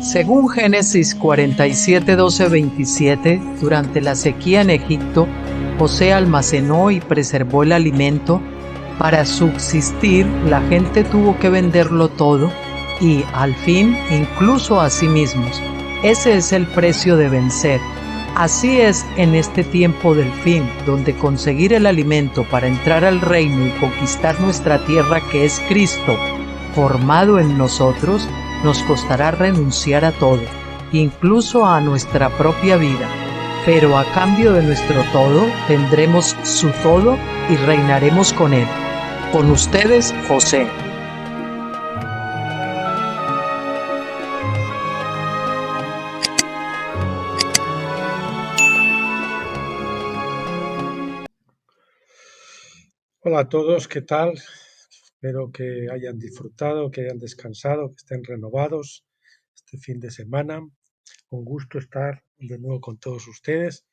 Según Génesis 47, 12, 27, durante la sequía en Egipto, José almacenó y preservó el alimento. Para subsistir, la gente tuvo que venderlo todo y, al fin, incluso a sí mismos. Ese es el precio de vencer. Así es en este tiempo del fin, donde conseguir el alimento para entrar al reino y conquistar nuestra tierra, que es Cristo, formado en nosotros, nos costará renunciar a todo, incluso a nuestra propia vida. Pero a cambio de nuestro todo, tendremos su todo y reinaremos con él. Con ustedes, José. Hola a todos, ¿qué tal? Espero que hayan disfrutado, que hayan descansado, que estén renovados este fin de semana. Un gusto estar de nuevo con todos ustedes.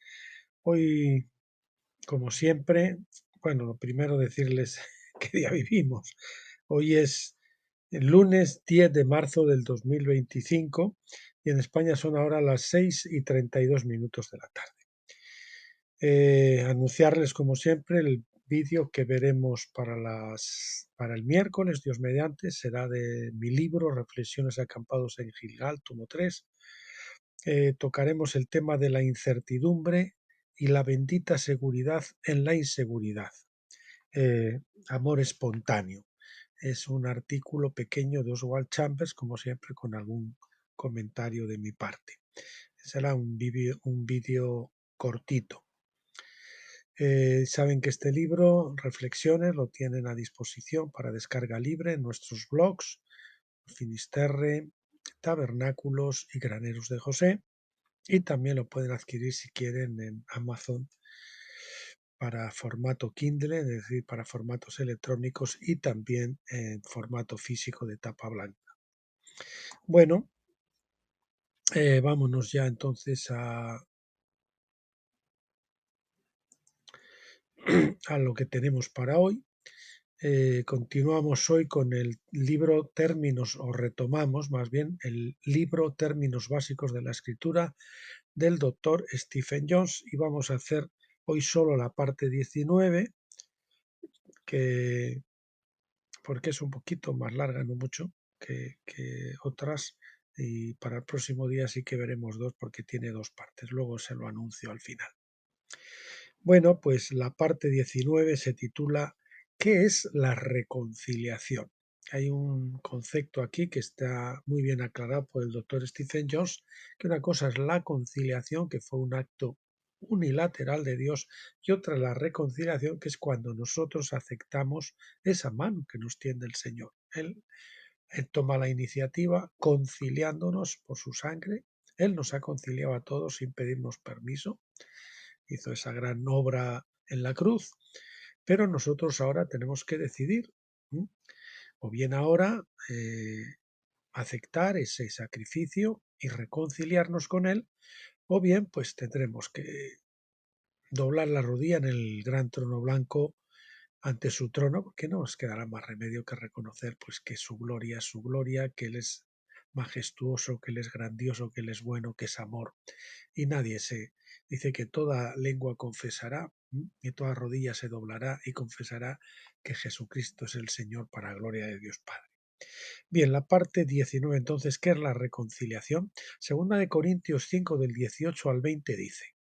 Hoy, como siempre, bueno, lo primero decirles qué día vivimos. Hoy es el lunes 10 de marzo del 2025 y en España son ahora las 6:32 de la tarde. Anunciarles, como siempre, el vídeo que veremos para el miércoles, Dios mediante, será de mi libro Reflexiones acampados en Gilgal, tomo 3. Tocaremos el tema de la incertidumbre y la bendita seguridad en la inseguridad. Amor espontáneo. Es un artículo pequeño de Oswald Chambers, como siempre, con algún comentario de mi parte. Será un vídeo cortito. Saben que este libro, Reflexiones, lo tienen a disposición para descarga libre en nuestros blogs, Finisterre, Tabernáculos y Graneros de José, y también lo pueden adquirir si quieren en Amazon para formato Kindle, es decir, para formatos electrónicos, y también en formato físico de tapa blanca. Bueno, vámonos ya entonces a lo que tenemos para hoy. Continuamos hoy con el libro Términos, o retomamos más bien el libro Términos Básicos de la Escritura del doctor Stephen Jones, y vamos a hacer hoy solo la parte 19, porque es un poquito más larga, no mucho, que otras, y para el próximo día sí que veremos dos porque tiene dos partes, luego se lo anuncio al final. Bueno, pues la parte 19 se titula ¿Qué es la reconciliación? Hay un concepto aquí que está muy bien aclarado por el doctor Stephen Jones, que una cosa es la conciliación, que fue un acto unilateral de Dios, y otra la reconciliación, que es cuando nosotros aceptamos esa mano que nos tiende el Señor. Él toma la iniciativa conciliándonos por su sangre. Él nos ha conciliado a todos sin pedirnos permiso. Hizo esa gran obra en la cruz, pero nosotros ahora tenemos que decidir, o bien ahora aceptar ese sacrificio y reconciliarnos con él, o bien pues tendremos que doblar la rodilla en el gran trono blanco ante su trono, porque no nos quedará más remedio que reconocer pues que su gloria es su gloria, que él es majestuoso, que él es grandioso, que él es bueno, que es amor, y nadie se dice que toda lengua confesará y toda rodilla se doblará y confesará que Jesucristo es el Señor, para gloria de Dios Padre. Bien, la parte 19 entonces, ¿qué es la reconciliación? Segunda de Corintios 5 del 18 al 20 dice: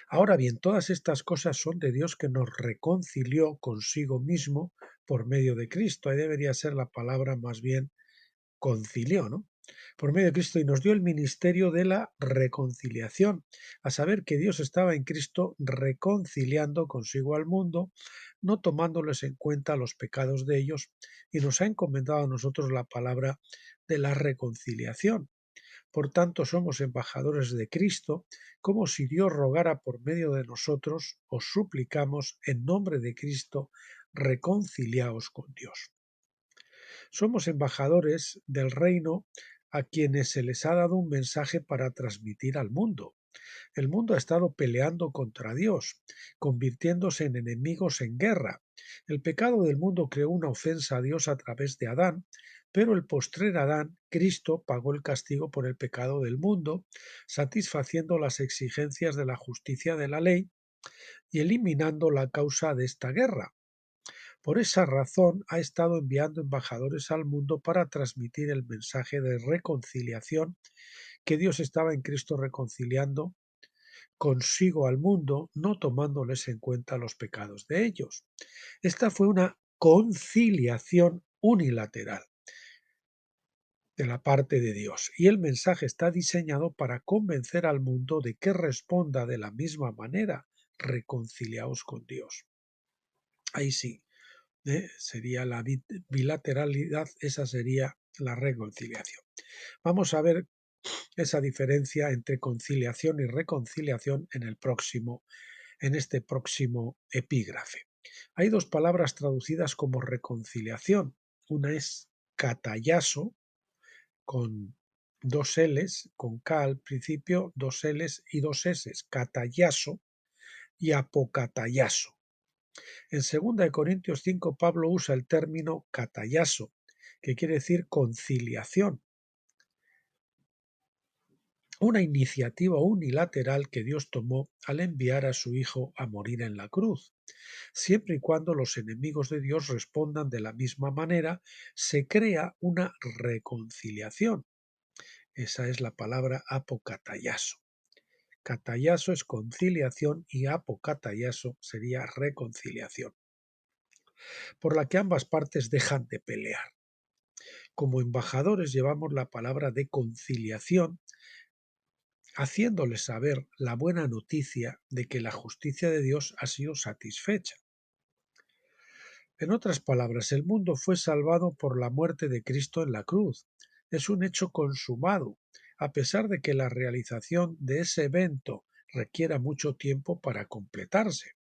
Ahora bien, todas estas cosas son de Dios, que nos reconcilió consigo mismo por medio de Cristo. Ahí debería ser la palabra más bien concilió, ¿no? Por medio de Cristo, y nos dio el ministerio de la reconciliación, a saber que Dios estaba en Cristo reconciliando consigo al mundo, no tomándoles en cuenta los pecados de ellos, y nos ha encomendado a nosotros la palabra de la reconciliación. Por tanto, somos embajadores de Cristo, como si Dios rogara por medio de nosotros. Os suplicamos en nombre de Cristo, reconciliaos con Dios. Somos embajadores del reino, a quienes se les ha dado un mensaje para transmitir al mundo. El mundo ha estado peleando contra Dios, convirtiéndose en enemigos en guerra. El pecado del mundo creó una ofensa a Dios a través de Adán, pero el postrer Adán, Cristo, pagó el castigo por el pecado del mundo, satisfaciendo las exigencias de la justicia de la ley y eliminando la causa de esta guerra. Por esa razón ha estado enviando embajadores al mundo para transmitir el mensaje de reconciliación que Dios estaba en Cristo reconciliando consigo al mundo, no tomándoles en cuenta los pecados de ellos. Esta fue una conciliación unilateral de la parte de Dios, y el mensaje está diseñado para convencer al mundo de que responda de la misma manera: reconciliaos con Dios. Ahí sí, sería la bilateralidad, esa sería la reconciliación. Vamos a ver esa diferencia entre conciliación y reconciliación en este próximo epígrafe. Hay dos palabras traducidas como reconciliación. Una es katayaso, con dos L's, con K al principio, dos L's y dos S's, katayaso y apokatayaso. En 2 Corintios 5, Pablo usa el término katayaso, que quiere decir conciliación, una iniciativa unilateral que Dios tomó al enviar a su Hijo a morir en la cruz. Siempre y cuando los enemigos de Dios respondan de la misma manera, se crea una reconciliación. Esa es la palabra apokatayaso. Katayaso es conciliación y apokatayaso sería reconciliación, por la que ambas partes dejan de pelear. Como embajadores llevamos la palabra de conciliación, haciéndoles saber la buena noticia de que la justicia de Dios ha sido satisfecha. En otras palabras, el mundo fue salvado por la muerte de Cristo en la cruz. Es un hecho consumado, a pesar de que la realización de ese evento requiera mucho tiempo para completarse.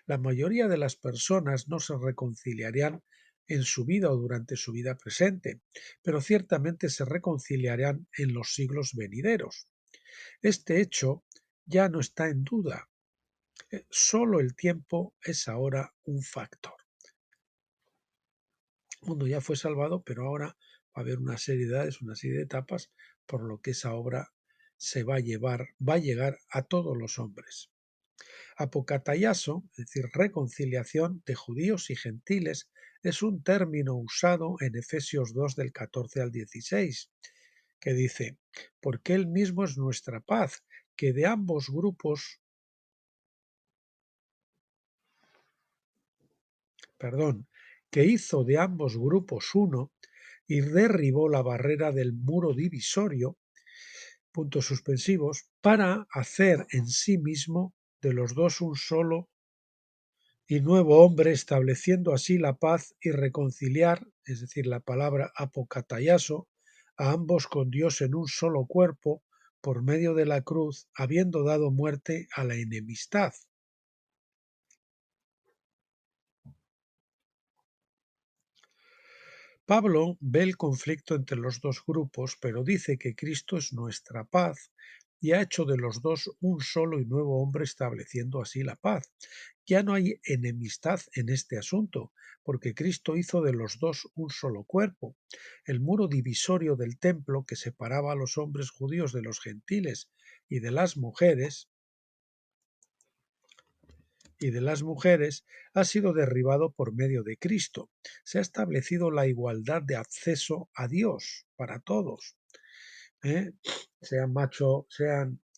La mayoría de las personas no se reconciliarían en su vida o durante su vida presente, pero ciertamente se reconciliarán en los siglos venideros. Este hecho ya no está en duda. Solo el tiempo es ahora un factor. El mundo ya fue salvado, pero ahora va a haber una serie de edades, una serie de etapas, por lo que esa obra se va a llegar a todos los hombres. Apokatayaso, es decir, reconciliación de judíos y gentiles, es un término usado en Efesios 2 del 14 al 16, que dice: porque Él mismo es nuestra paz, que de ambos grupos, que hizo de ambos grupos uno y derribó la barrera del muro divisorio, puntos suspensivos, para hacer en sí mismo de los dos un solo y nuevo hombre, estableciendo así la paz y reconciliar, es decir, la palabra apokatayaso, a ambos con Dios en un solo cuerpo, por medio de la cruz, habiendo dado muerte a la enemistad. Pablo ve el conflicto entre los dos grupos, pero dice que Cristo es nuestra paz y ha hecho de los dos un solo y nuevo hombre, estableciendo así la paz. Ya no hay enemistad en este asunto, porque Cristo hizo de los dos un solo cuerpo. El muro divisorio del templo que separaba a los hombres judíos de los gentiles y de las mujeres ha sido derribado por medio de Cristo. Se ha establecido la igualdad de acceso a Dios para todos, sean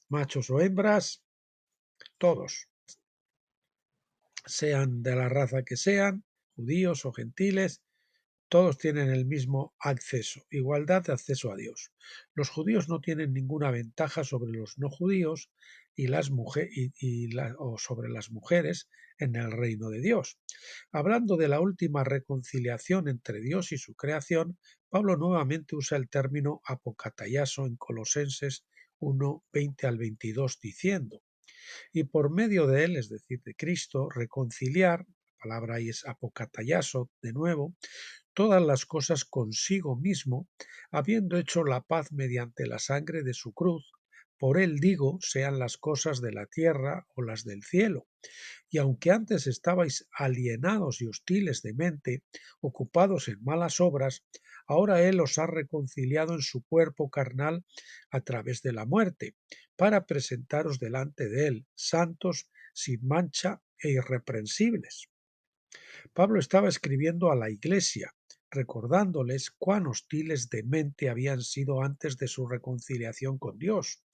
machos o hembras, todos, sean de la raza que sean, judíos o gentiles, todos tienen el mismo acceso, igualdad de acceso a Dios. Los judíos no tienen ninguna ventaja sobre los no judíos o sobre las mujeres en el reino de Dios. Hablando de la última reconciliación entre Dios y su creación, Pablo nuevamente usa el término apokatayaso en Colosenses 1, 20 al 22, diciendo: y por medio de él, es decir, de Cristo, reconciliar, la palabra ahí es apokatayaso de nuevo, todas las cosas consigo mismo, habiendo hecho la paz mediante la sangre de su cruz. Por él digo, sean las cosas de la tierra o las del cielo. Y aunque antes estabais alienados y hostiles de mente, ocupados en malas obras, ahora Él os ha reconciliado en su cuerpo carnal a través de la muerte, para presentaros delante de Él, santos, sin mancha e irreprensibles. Pablo estaba escribiendo a la Iglesia, recordándoles cuán hostiles de mente habían sido antes de su reconciliación con Dios.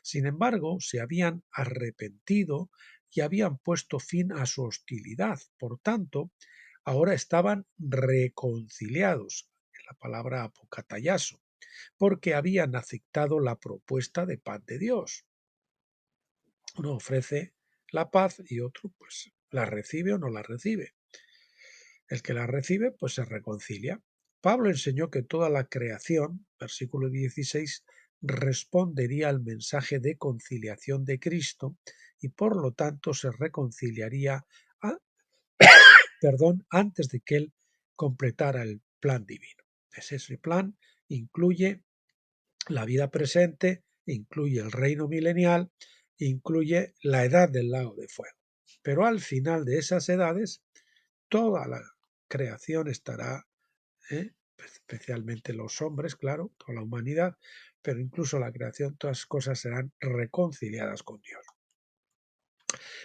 Sin embargo, se habían arrepentido y habían puesto fin a su hostilidad. Por tanto, ahora estaban reconciliados, la palabra apokatayaso, porque habían aceptado la propuesta de paz de Dios. Uno ofrece la paz y otro pues la recibe o no la recibe. El que la recibe pues se reconcilia. Pablo enseñó que toda la creación, versículo 16, respondería al mensaje de conciliación de Cristo y por lo tanto se reconciliaría antes de que Él completara el plan divino. Ese plan incluye la vida presente, incluye el reino milenial, incluye la edad del lago de fuego. Pero al final de esas edades, toda la creación estará, especialmente los hombres, claro, toda la humanidad, pero incluso la creación, todas las cosas serán reconciliadas con Dios.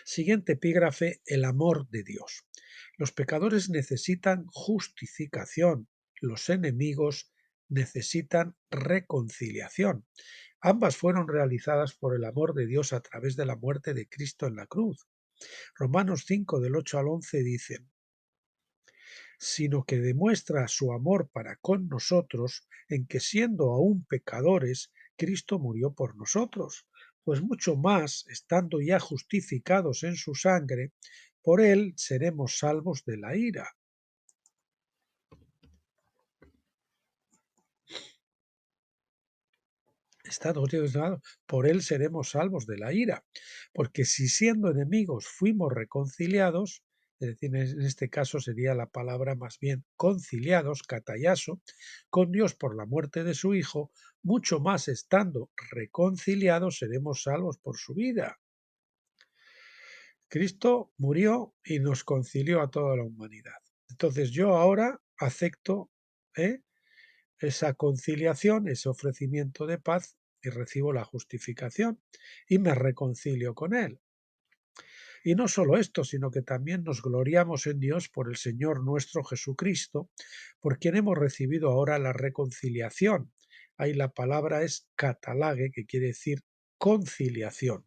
Siguiente epígrafe, el amor de Dios. Los pecadores necesitan justificación, los enemigos necesitan reconciliación. Ambas fueron realizadas por el amor de Dios a través de la muerte de Cristo en la cruz. Romanos 5 del 8 al 11 dicen: sino que demuestra su amor para con nosotros en que siendo aún pecadores, Cristo murió por nosotros, pues mucho más, estando ya justificados en su sangre, por él seremos salvos de la ira. Por él seremos salvos de la ira, porque si siendo enemigos fuimos reconciliados, es decir, en este caso sería la palabra más bien conciliados, katayaso, con Dios por la muerte de su Hijo, mucho más estando reconciliados seremos salvos por su vida. Cristo murió y nos concilió a toda la humanidad. Entonces yo ahora acepto esa conciliación, ese ofrecimiento de paz, y recibo la justificación y me reconcilio con Él. Y no solo esto, sino que también nos gloriamos en Dios por el Señor nuestro Jesucristo, por quien hemos recibido ahora la reconciliación. Ahí la palabra es catalague, que quiere decir conciliación.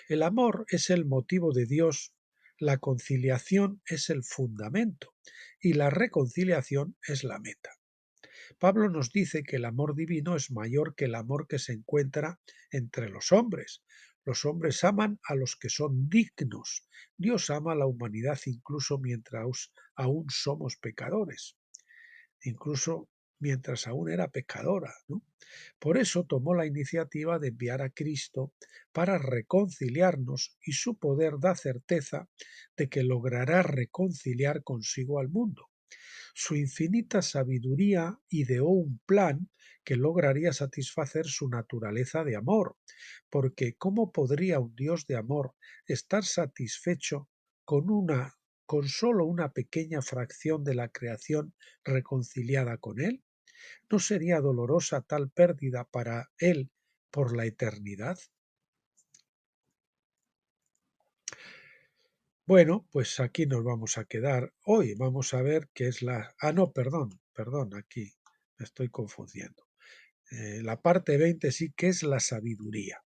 El amor es el motivo de Dios, la conciliación es el fundamento y la reconciliación es la meta. Pablo nos dice que el amor divino es mayor que el amor que se encuentra entre los hombres. Los hombres aman a los que son dignos. Dios ama a la humanidad incluso mientras aún somos pecadores, incluso mientras aún era pecadora, ¿no? Por eso tomó la iniciativa de enviar a Cristo para reconciliarnos y su poder da certeza de que logrará reconciliar consigo al mundo. Su infinita sabiduría ideó un plan que lograría satisfacer su naturaleza de amor, porque ¿cómo podría un Dios de amor estar satisfecho con solo una pequeña fracción de la creación reconciliada con Él? ¿No sería dolorosa tal pérdida para Él por la eternidad? Bueno, pues aquí nos vamos a quedar. Hoy vamos a ver qué es la... no, perdón, aquí me estoy confundiendo. La parte 20 sí que es la sabiduría.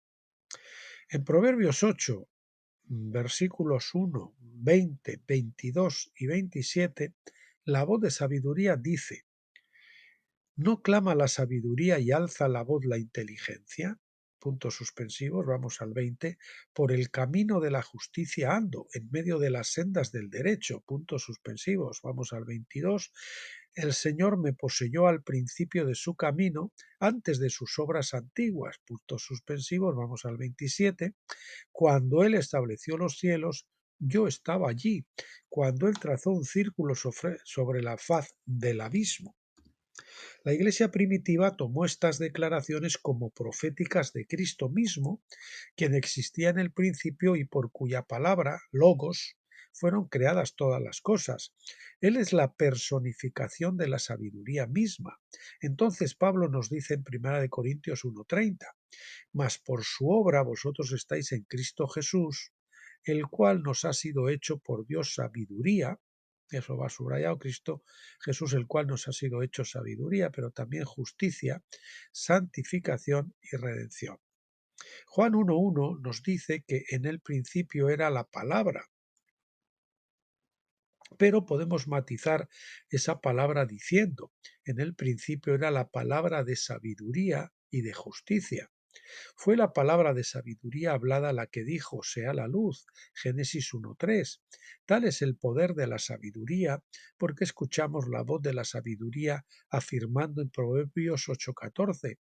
En Proverbios 8, versículos 1, 20, 22 y 27, la voz de sabiduría dice: ¿no clama la sabiduría y alza la voz la inteligencia? Puntos suspensivos, vamos al 20. Por el camino de la justicia ando, en medio de las sendas del derecho. Puntos suspensivos, vamos al 22. El Señor me poseyó al principio de su camino, antes de sus obras antiguas. Puntos suspensivos, vamos al 27. Cuando Él estableció los cielos, yo estaba allí. Cuando Él trazó un círculo sobre la faz del abismo. La Iglesia primitiva tomó estas declaraciones como proféticas de Cristo mismo, quien existía en el principio y por cuya palabra, logos, fueron creadas todas las cosas. Él es la personificación de la sabiduría misma. Entonces Pablo nos dice en 1 Corintios 1:30, mas por su obra vosotros estáis en Cristo Jesús, el cual nos ha sido hecho por Dios sabiduría. Eso va subrayado, Cristo Jesús, el cual nos ha sido hecho sabiduría, pero también justicia, santificación y redención. Juan 1:1 nos dice que en el principio era la palabra, pero podemos matizar esa palabra diciendo, en el principio era la palabra de sabiduría y de justicia. Fue la palabra de sabiduría hablada la que dijo, sea la luz, Génesis 1:3. Tal es el poder de la sabiduría, porque escuchamos la voz de la sabiduría afirmando en Proverbios 8:14,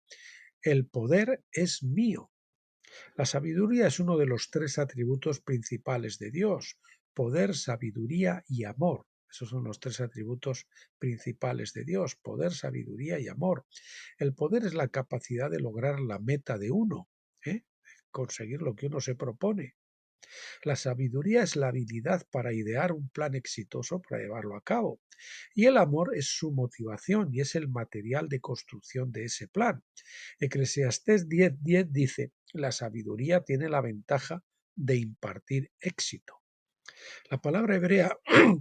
el poder es mío. La sabiduría es uno de los tres atributos principales de Dios: poder, sabiduría y amor. Esos son los tres atributos principales de Dios: poder, sabiduría y amor. El poder es la capacidad de lograr la meta de uno, conseguir lo que uno se propone. La sabiduría es la habilidad para idear un plan exitoso para llevarlo a cabo. Y el amor es su motivación y es el material de construcción de ese plan. Eclesiastés 10:10 dice, la sabiduría tiene la ventaja de impartir éxito. La palabra hebrea,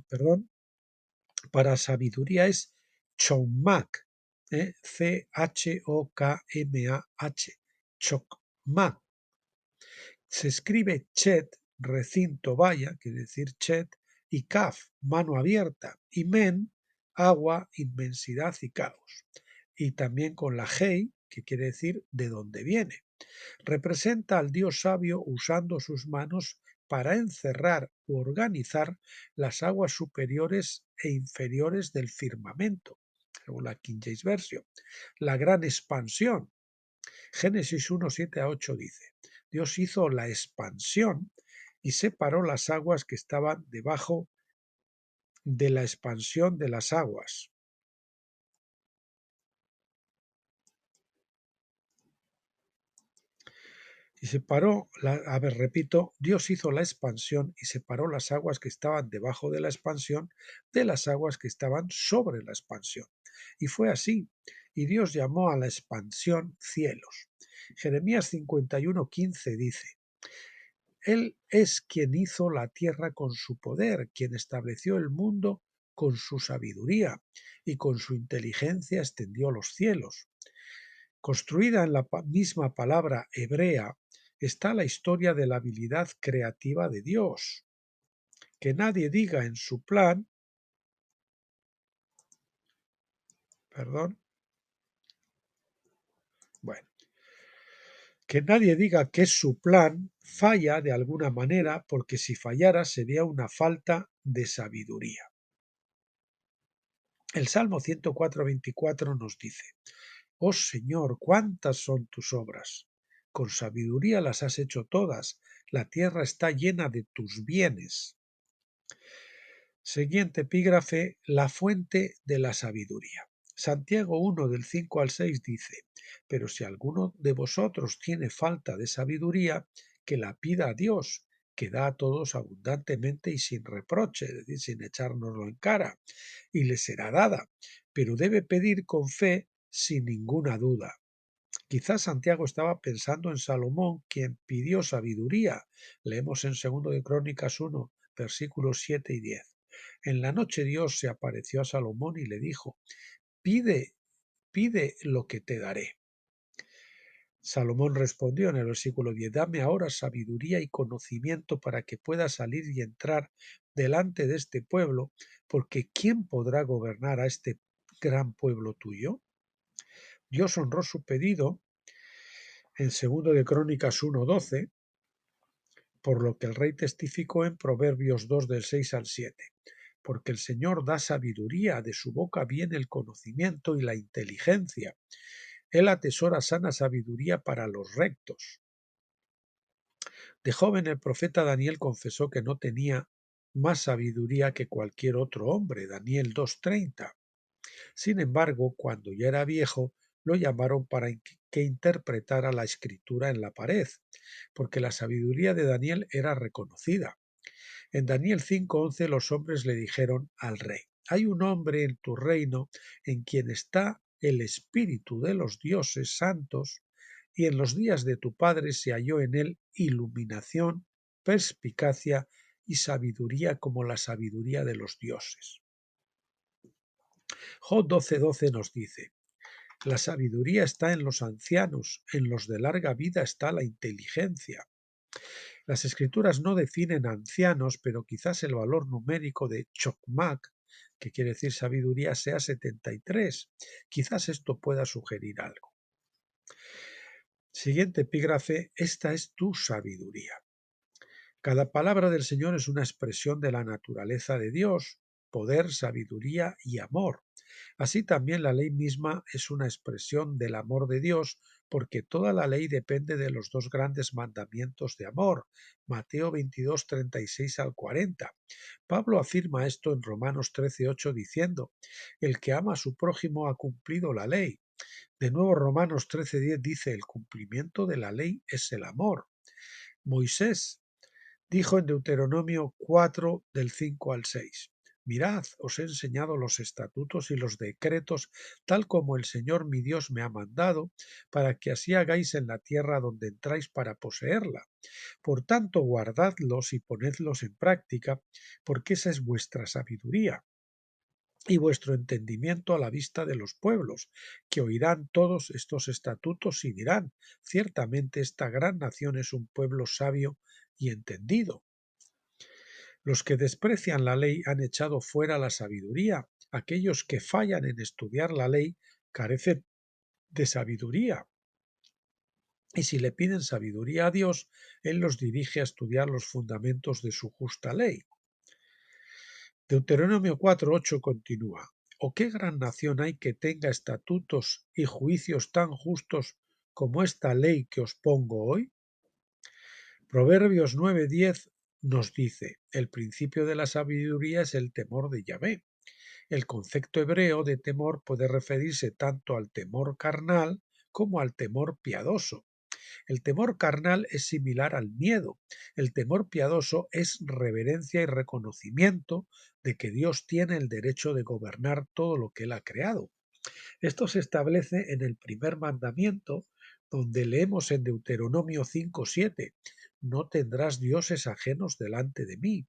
perdón, para sabiduría es chokmah, C-H-O-K-M-A-H, chokmah. Se escribe chet, recinto, valla, quiere decir chet, y kaf, mano abierta, y men, agua, inmensidad y caos. Y también con la hei, que quiere decir de dónde viene. Representa al Dios sabio usando sus manos para encerrar u organizar las aguas superiores e inferiores del firmamento, según la King James Version. La gran expansión. Génesis 1:7-8 dice, Dios hizo la expansión y separó las aguas que estaban debajo de la expansión de las aguas. Y separó, repito, Dios hizo la expansión y separó las aguas que estaban debajo de la expansión de las aguas que estaban sobre la expansión. Y fue así. Y Dios llamó a la expansión cielos. Jeremías 51:15 dice, Él es quien hizo la tierra con su poder, quien estableció el mundo con su sabiduría y con su inteligencia extendió los cielos. Construida en la misma palabra hebrea está la historia de la habilidad creativa de Dios. Que nadie diga en su plan, que nadie diga que su plan falla de alguna manera, porque si fallara sería una falta de sabiduría. El Salmo 104:24 nos dice, Oh Señor, cuántas son tus obras. Con sabiduría las has hecho todas. La tierra está llena de tus bienes. Siguiente epígrafe, la fuente de la sabiduría. Santiago 1 del 5 al 6 dice, pero si alguno de vosotros tiene falta de sabiduría, que la pida a Dios, que da a todos abundantemente y sin reproche, es decir, sin echárnoslo en cara, y le será dada, pero debe pedir con fe sin ninguna duda. Quizás Santiago estaba pensando en Salomón, quien pidió sabiduría. Leemos en 2 de Crónicas 1, versículos 7 y 10. En la noche Dios se apareció a Salomón y le dijo, pide lo que te daré. Salomón respondió en el versículo 10, dame ahora sabiduría y conocimiento para que pueda salir y entrar delante de este pueblo, porque ¿quién podrá gobernar a este gran pueblo tuyo? Dios honró su pedido en 2 de Crónicas 1:12, por lo que el rey testificó en Proverbios 2 del 6 al 7. Porque el Señor da sabiduría, de su boca viene el conocimiento y la inteligencia. Él atesora sana sabiduría para los rectos. De joven el profeta Daniel confesó que no tenía más sabiduría que cualquier otro hombre, Daniel 2:30. Sin embargo, cuando ya era viejo, lo llamaron para que interpretara la escritura en la pared, porque la sabiduría de Daniel era reconocida. En Daniel 5:11 los hombres le dijeron al rey: hay un hombre en tu reino en quien está el espíritu de los dioses santos, y en los días de tu padre se halló en él iluminación, perspicacia y sabiduría como la sabiduría de los dioses. Job 12:12 nos dice: la sabiduría está en los ancianos, en los de larga vida está la inteligencia. Las escrituras no definen ancianos, pero quizás el valor numérico de Chokmak, que quiere decir sabiduría, sea 73. Quizás esto pueda sugerir algo. Siguiente epígrafe: esta es tu sabiduría. Cada palabra del Señor es una expresión de la naturaleza de Dios, poder, sabiduría y amor. Así también la ley misma es una expresión del amor de Dios, porque toda la ley depende de los dos grandes mandamientos de amor. Mateo 22, 36 al 40. Pablo afirma esto en Romanos 13:8 diciendo: el que ama a su prójimo ha cumplido la ley. De nuevo, Romanos 13:10 dice: el cumplimiento de la ley es el amor. Moisés dijo en Deuteronomio 4 del 5 al 6: mirad, os he enseñado los estatutos y los decretos, tal como el Señor mi Dios me ha mandado, para que así hagáis en la tierra donde entráis para poseerla. Por tanto, guardadlos y ponedlos en práctica, porque esa es vuestra sabiduría y vuestro entendimiento a la vista de los pueblos, que oirán todos estos estatutos y dirán: ciertamente esta gran nación es un pueblo sabio y entendido. Los que desprecian la ley han echado fuera la sabiduría. Aquellos que fallan en estudiar la ley carecen de sabiduría. Y si le piden sabiduría a Dios, Él los dirige a estudiar los fundamentos de su justa ley. Deuteronomio 4:8 continúa: ¿o qué gran nación hay que tenga estatutos y juicios tan justos como esta ley que os pongo hoy? Proverbios 9:10 nos dice: el principio de la sabiduría es el temor de Yahvé. El concepto hebreo de temor puede referirse tanto al temor carnal como al temor piadoso. El temor carnal es similar al miedo. El temor piadoso es reverencia y reconocimiento de que Dios tiene el derecho de gobernar todo lo que Él ha creado. Esto se establece en el primer mandamiento, donde leemos en Deuteronomio 5:7: no tendrás dioses ajenos delante de mí.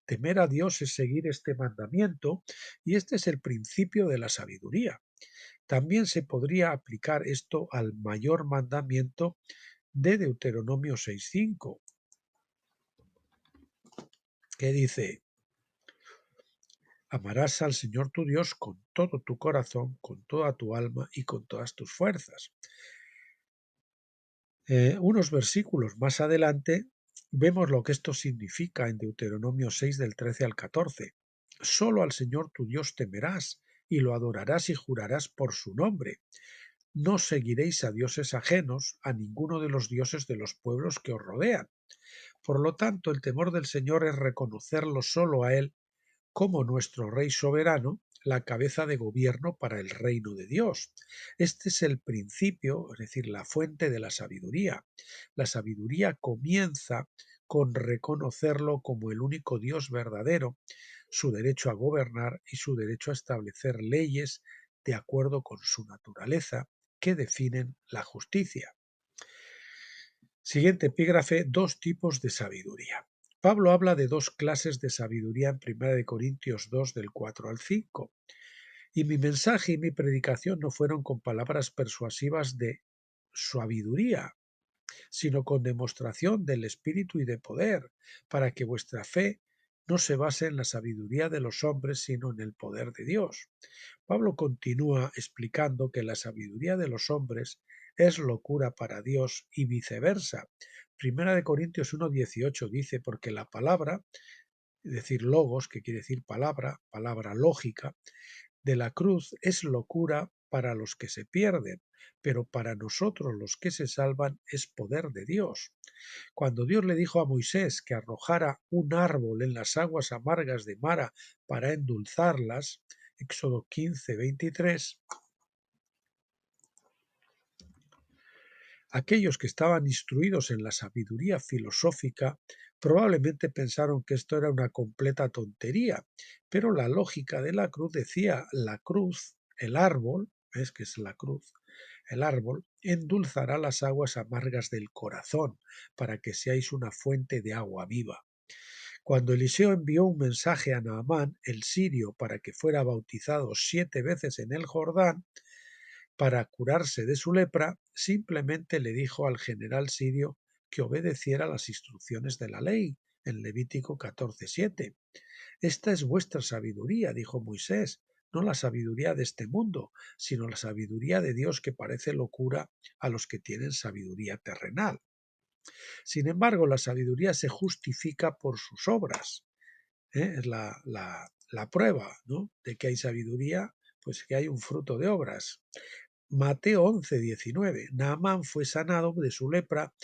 Temer a Dios es seguir este mandamiento, y este es el principio de la sabiduría. También se podría aplicar esto al mayor mandamiento de Deuteronomio 6:5, que dice: amarás al Señor tu Dios con todo tu corazón, con toda tu alma y con todas tus fuerzas. Unos versículos más adelante vemos lo que esto significa en Deuteronomio 6 del 13 al 14. Solo al Señor tu Dios temerás y lo adorarás y jurarás por su nombre. No seguiréis a dioses ajenos, a ninguno de los dioses de los pueblos que os rodean. Por lo tanto, el temor del Señor es reconocerlo solo a Él como nuestro Rey soberano, la cabeza de gobierno para el reino de Dios. Este es el principio, es decir, la fuente de la sabiduría. La sabiduría comienza con reconocerlo como el único Dios verdadero, su derecho a gobernar y su derecho a establecer leyes de acuerdo con su naturaleza, que definen la justicia. Siguiente epígrafe: dos tipos de sabiduría. Pablo habla de dos clases de sabiduría en 1 Corintios 2 del 4 al 5. Y mi mensaje y mi predicación no fueron con palabras persuasivas de sabiduría, sino con demostración del Espíritu y de poder, para que vuestra fe no se base en la sabiduría de los hombres, sino en el poder de Dios. Pablo continúa explicando que la sabiduría de los hombres es locura para Dios y viceversa. 1 Corintios 1:18 dice: porque la palabra, es decir, logos, que quiere decir palabra, palabra lógica, de la cruz es locura para los que se pierden, pero para nosotros los que se salvan es poder de Dios. Cuando Dios le dijo a Moisés que arrojara un árbol en las aguas amargas de Mara para endulzarlas, Éxodo 15:23, aquellos que estaban instruidos en la sabiduría filosófica Probablemente pensaron que esto era una completa tontería, pero la lógica de la cruz decía: la cruz, el árbol, ¿ves que es la cruz? El árbol endulzará las aguas amargas del corazón para que seáis una fuente de agua viva. Cuando Eliseo envió un mensaje a Naamán, el sirio, para que fuera bautizado 7 veces en el Jordán para curarse de su lepra, simplemente le dijo al general sirio que obedeciera las instrucciones de la ley en Levítico 14:7. Esta es vuestra sabiduría, dijo Moisés, no la sabiduría de este mundo, sino la sabiduría de Dios, que parece locura a los que tienen sabiduría terrenal. Sin embargo, la sabiduría se justifica por sus obras. Es la prueba, ¿no?, de que hay sabiduría, pues que hay un fruto de obras. Mateo 11:19. Naamán fue sanado de su lepra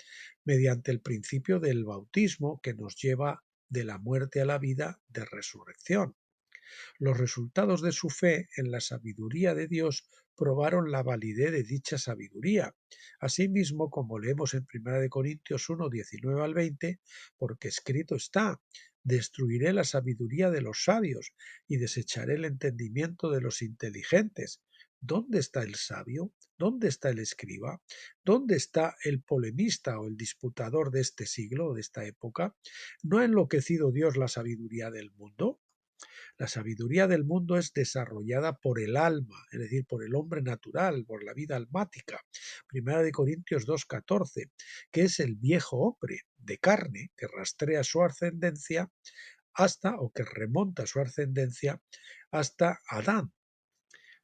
mediante el principio del bautismo, que nos lleva de la muerte a la vida de resurrección. Los resultados de su fe en la sabiduría de Dios probaron la validez de dicha sabiduría. Asimismo, como leemos en 1 Corintios 1:19 al 20, porque escrito está: destruiré la sabiduría de los sabios y desecharé el entendimiento de los inteligentes. ¿Dónde está el sabio? ¿Dónde está el escriba? ¿Dónde está el polemista o el disputador de este siglo o de esta época? ¿No ha enloquecido Dios la sabiduría del mundo? La sabiduría del mundo es desarrollada por el alma, es decir, por el hombre natural, por la vida almática. 1 Corintios 2:14, que es el viejo hombre de carne que rastrea su ascendencia o que remonta su ascendencia hasta Adán.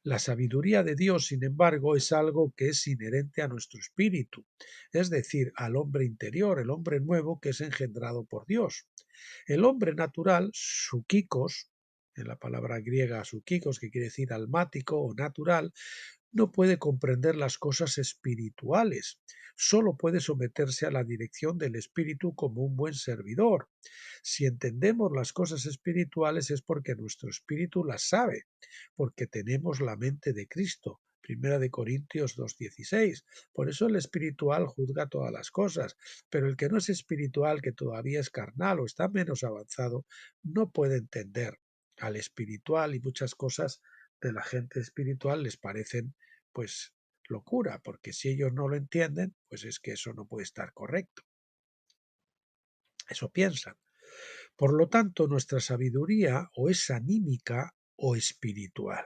La sabiduría de Dios, sin embargo, es algo que es inherente a nuestro espíritu, es decir, al hombre interior, el hombre nuevo que es engendrado por Dios. El hombre natural, psukikos, en la palabra griega psukikos, que quiere decir almático o natural, no puede comprender las cosas espirituales, solo puede someterse a la dirección del espíritu como un buen servidor. Si entendemos las cosas espirituales es porque nuestro espíritu las sabe, porque tenemos la mente de Cristo. 1 Corintios 2:16. Por eso el espiritual juzga todas las cosas, pero el que no es espiritual, que todavía es carnal o está menos avanzado, no puede entender al espiritual, y muchas cosas de la gente espiritual les parecen pues locura, porque si ellos no lo entienden, pues es que eso no puede estar correcto. Eso piensan. Por lo tanto, nuestra sabiduría o es anímica o espiritual.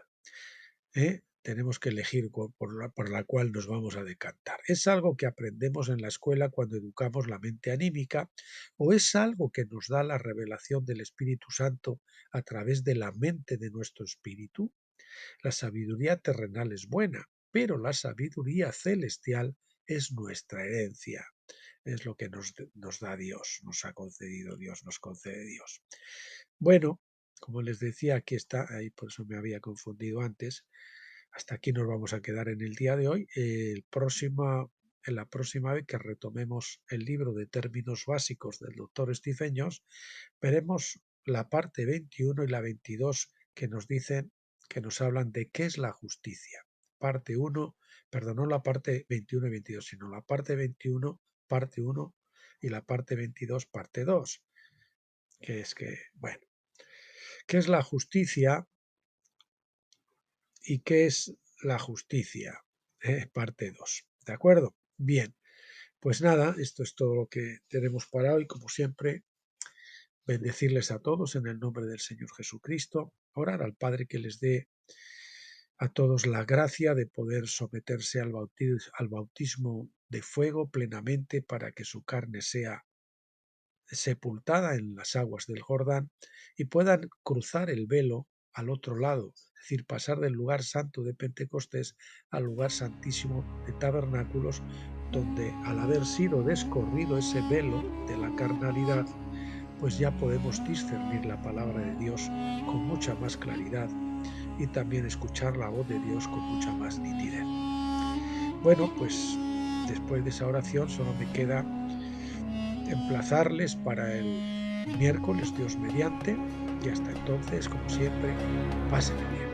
Tenemos que elegir por la cual nos vamos a decantar. ¿Es algo que aprendemos en la escuela cuando educamos la mente anímica, o es algo que nos da la revelación del Espíritu Santo a través de la mente de nuestro espíritu? La sabiduría terrenal es buena, pero la sabiduría celestial es nuestra herencia. Es lo que nos da Dios, nos ha concedido Dios, nos concede Dios. Bueno, como les decía, aquí está, ahí por eso me había confundido antes. Hasta aquí nos vamos a quedar en el día de hoy. En la próxima vez que retomemos el libro de términos básicos del doctor Stephen Jones, veremos la parte 21 y la 22 que nos hablan de qué es la justicia. Parte 1, perdón, no la parte 21 y 22, sino la parte 21, parte 1, y la parte 22, parte 2. ¿Qué es la justicia y qué es la justicia? Parte 2. ¿De acuerdo? Bien, pues nada, esto es todo lo que tenemos para hoy. Como siempre, bendecirles a todos en el nombre del Señor Jesucristo, orar al Padre que les dé a todos la gracia de poder someterse al bautismo de fuego plenamente, para que su carne sea sepultada en las aguas del Jordán y puedan cruzar el velo al otro lado, es decir, pasar del lugar santo de Pentecostés al lugar santísimo de tabernáculos, donde al haber sido descorrido ese velo de la carnalidad, pues ya podemos discernir la palabra de Dios con mucha más claridad y también escuchar la voz de Dios con mucha más nitidez. Bueno, pues después de esa oración solo me queda emplazarles para el miércoles, Dios mediante, y hasta entonces, como siempre, pásenlo bien.